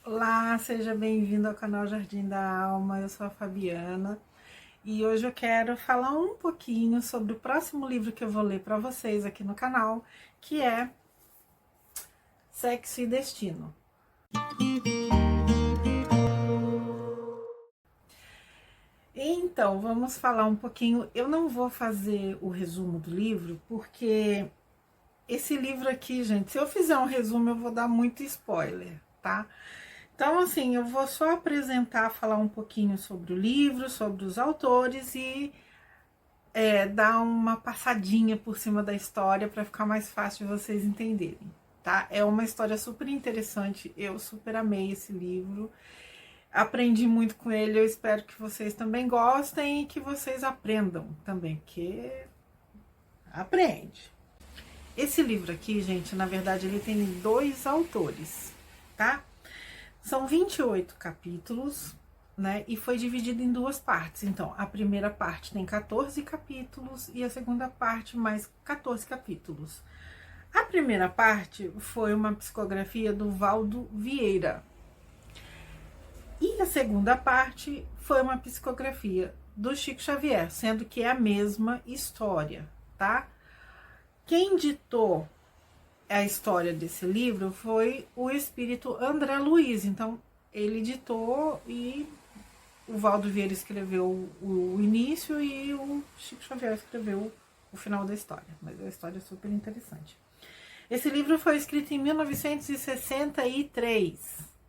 Olá, seja bem-vindo ao canal Jardim da Alma, eu sou a Fabiana e hoje eu quero falar um pouquinho sobre o próximo livro que eu vou ler para vocês aqui no canal, que é Sexo e Destino. Então, vamos falar um pouquinho. Eu não vou fazer o resumo do livro, porque esse livro aqui, gente, se eu fizer um resumo, eu vou dar muito spoiler, tá? Então, assim, eu vou só apresentar, falar um pouquinho sobre o livro, sobre os autores e dar uma passadinha por cima da história para ficar mais fácil de vocês entenderem, tá? É uma história super interessante, eu super amei esse livro, aprendi muito com ele, eu espero que vocês também gostem e que vocês aprendam também, porque aprende. Esse livro aqui, gente, na verdade, ele tem 2 autores, tá? São 28 capítulos, né? E foi dividido em 2 partes. Então, a primeira parte tem 14 capítulos e a segunda parte mais 14 capítulos. A primeira parte foi uma psicografia do Valdo Vieira. E a segunda parte foi uma psicografia do Chico Xavier, sendo que é a mesma história, tá? Quem ditou a história desse livro foi o espírito André Luiz. Então, ele ditou e o Valdo Vieira escreveu o início e o Chico Xavier escreveu o final da história. Mas a história é super interessante. Esse livro foi escrito em 1963,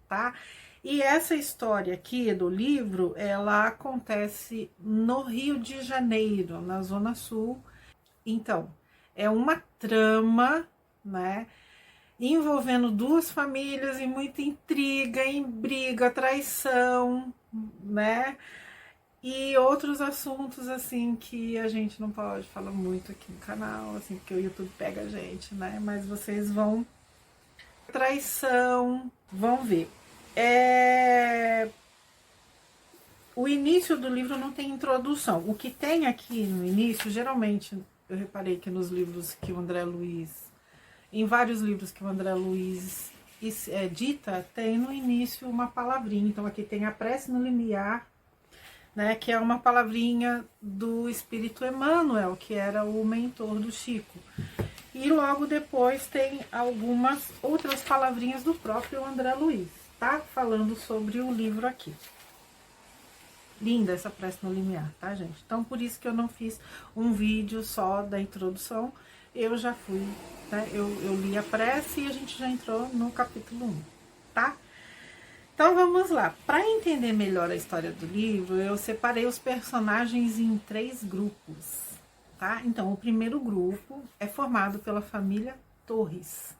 tá? E essa história aqui do livro, ela acontece no Rio de Janeiro, na Zona Sul. Então, é uma trama, né, envolvendo 2 famílias e muita intriga, briga, traição, né, e outros assuntos, assim, que a gente não pode falar muito aqui no canal, assim, porque o YouTube pega a gente, né, mas vocês vão... Traição, vão ver. O início do livro não tem introdução. O que tem aqui no início, geralmente, eu reparei que nos livros que o André Luiz, em vários livros que o André Luiz dita, tem no início uma palavrinha. Então aqui tem a prece no limiar, né, que é uma palavrinha do Espírito Emmanuel, que era o mentor do Chico. E logo depois tem algumas outras palavrinhas do próprio André Luiz, tá? Falando sobre o livro aqui. Linda essa prece no limiar, tá, gente? Então, por isso que eu não fiz um vídeo só da introdução. Eu já fui, né? Eu li a prece e a gente já entrou no capítulo 1, tá? Então, vamos lá. Para entender melhor a história do livro, eu separei os personagens em 3 grupos, tá? Então, o primeiro grupo é formado pela família Torres.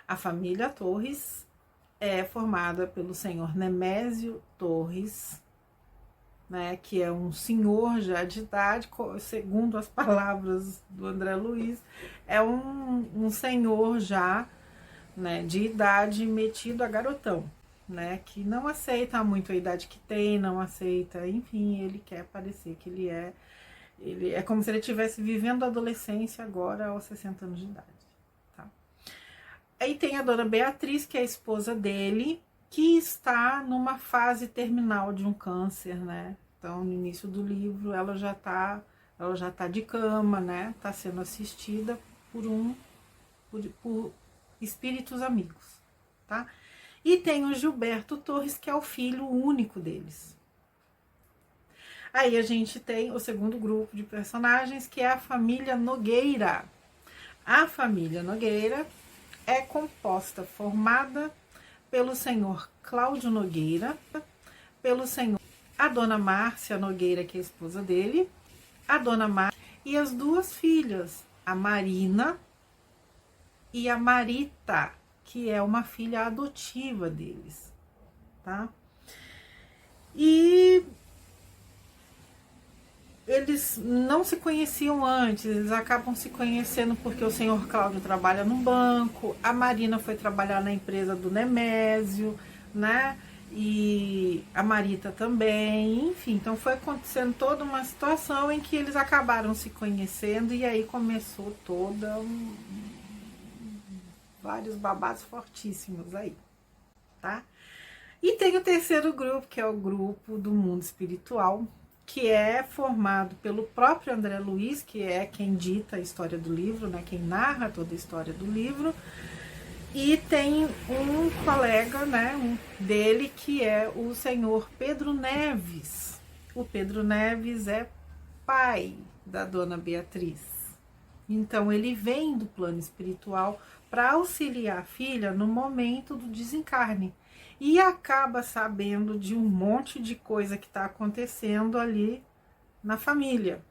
A família Torres é formada pelo senhor Nemésio Torres, né, que é um senhor já de idade, segundo as palavras do André Luiz, é um senhor já, né, de idade metido a garotão, né, que não aceita muito a idade que tem, não aceita, enfim, ele quer parecer que ele é como se ele estivesse vivendo a adolescência agora aos 60 anos de idade, tá? Aí tem a dona Beatriz, que é a esposa dele, que está numa fase terminal de um câncer, né? Então, no início do livro, ela já tá de cama, né? Tá sendo assistida por espíritos amigos, tá? E tem o Gilberto Torres, que é o filho único deles. Aí a gente tem o segundo grupo de personagens, que é a família Nogueira. A família Nogueira é formada pelo senhor Cláudio Nogueira, pelo senhor, a dona Márcia Nogueira, que é a esposa dele, a dona Márcia e as 2 filhas, a Marina e a Marita, que é uma filha adotiva deles, tá? E eles não se conheciam antes, eles acabam se conhecendo porque o senhor Cláudio trabalha no banco, a Marina foi trabalhar na empresa do Nemésio, né? E a Marita também, enfim, então foi acontecendo toda uma situação em que eles acabaram se conhecendo e aí começou vários babados fortíssimos aí, tá? E tem o terceiro grupo, que é o grupo do mundo espiritual, que é formado pelo próprio André Luiz, que é quem dita a história do livro, né, quem narra toda a história do livro. E tem um colega, né, dele, que é o senhor Pedro Neves. O Pedro Neves é pai da dona Beatriz. Então ele vem do plano espiritual para auxiliar a filha no momento do desencarne. E acaba sabendo de um monte de coisa que está acontecendo ali na família.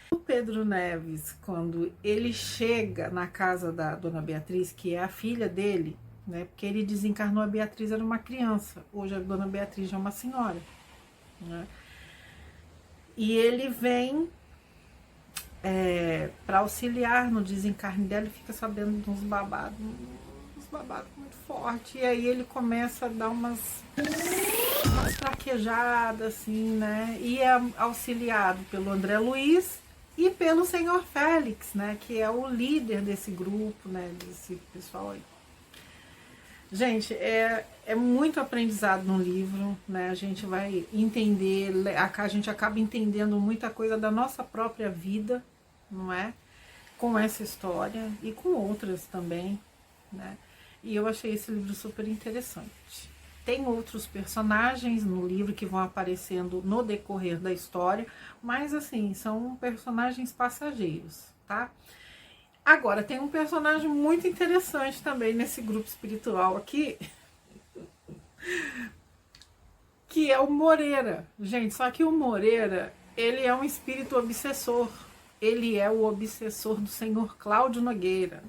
O Pedro Neves, quando ele chega na casa da dona Beatriz, que é a filha dele, né, porque ele desencarnou, a Beatriz era uma criança, hoje a dona Beatriz já é uma senhora, né, e ele vem para auxiliar no desencarne dela e fica sabendo de uns babados muito fortes, e aí ele começa a dar umas fraquejadas, assim, né, e é auxiliado pelo André Luiz e pelo senhor Félix, né, que é o líder desse grupo, né, desse pessoal aí. Gente, é muito aprendizado no livro, né, a gente vai entender, a gente acaba entendendo muita coisa da nossa própria vida, não é? Com essa história e com outras também, né, e eu achei esse livro super interessante. Tem outros personagens no livro que vão aparecendo no decorrer da história, mas assim, são personagens passageiros, tá? Agora, tem um personagem muito interessante também nesse grupo espiritual aqui, que é o Moreira. Gente, só que o Moreira, ele é um espírito obsessor. Ele é o obsessor do senhor Cláudio Nogueira.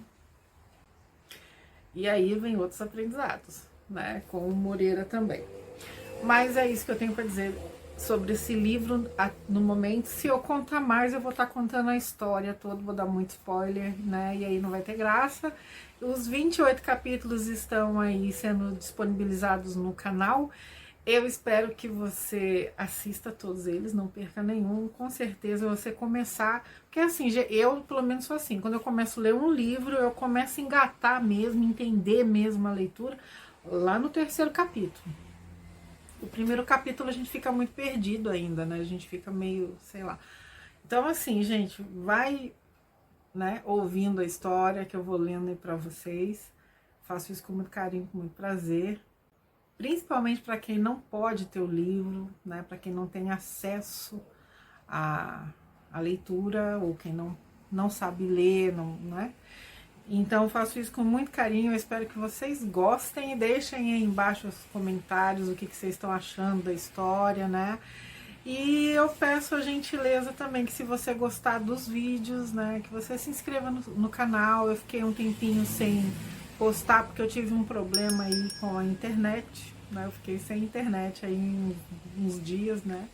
E aí vem outros aprendizados, né, com o Moreira também. Mas é isso que eu tenho para dizer sobre esse livro no momento. Se eu contar mais, eu vou estar contando a história toda, vou dar muito spoiler, né, e aí não vai ter graça. Os 28 capítulos estão aí sendo disponibilizados no canal. Eu espero que você assista todos eles, não perca nenhum. Com certeza você começar, porque assim, eu pelo menos sou assim, quando eu começo a ler um livro, eu começo a engatar mesmo, entender mesmo a leitura, lá no terceiro capítulo. O primeiro capítulo a gente fica muito perdido ainda, né? A gente fica meio, sei lá. Então assim, gente, vai, né, ouvindo a história que eu vou lendo aí pra vocês. Faço isso com muito carinho, com muito prazer. Principalmente para quem não pode ter o livro, né? Para quem não tem acesso à leitura, ou quem não sabe ler, né? Então eu faço isso com muito carinho, eu espero que vocês gostem e deixem aí embaixo os comentários o que vocês estão achando da história, né? E eu peço a gentileza também que se você gostar dos vídeos, né, que você se inscreva no canal. Eu fiquei um tempinho sem postar porque eu tive um problema aí com a internet, né? Eu fiquei sem internet aí uns dias, né?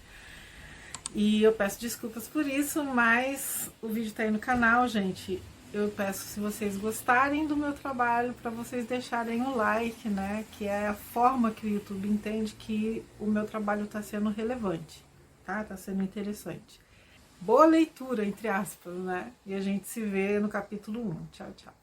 E eu peço desculpas por isso, mas o vídeo tá aí no canal, gente. Eu peço, se vocês gostarem do meu trabalho, para vocês deixarem o like, né? Que é a forma que o YouTube entende que o meu trabalho tá sendo relevante, tá? Tá sendo interessante. Boa leitura, entre aspas, né? E a gente se vê no capítulo 1. Tchau, tchau.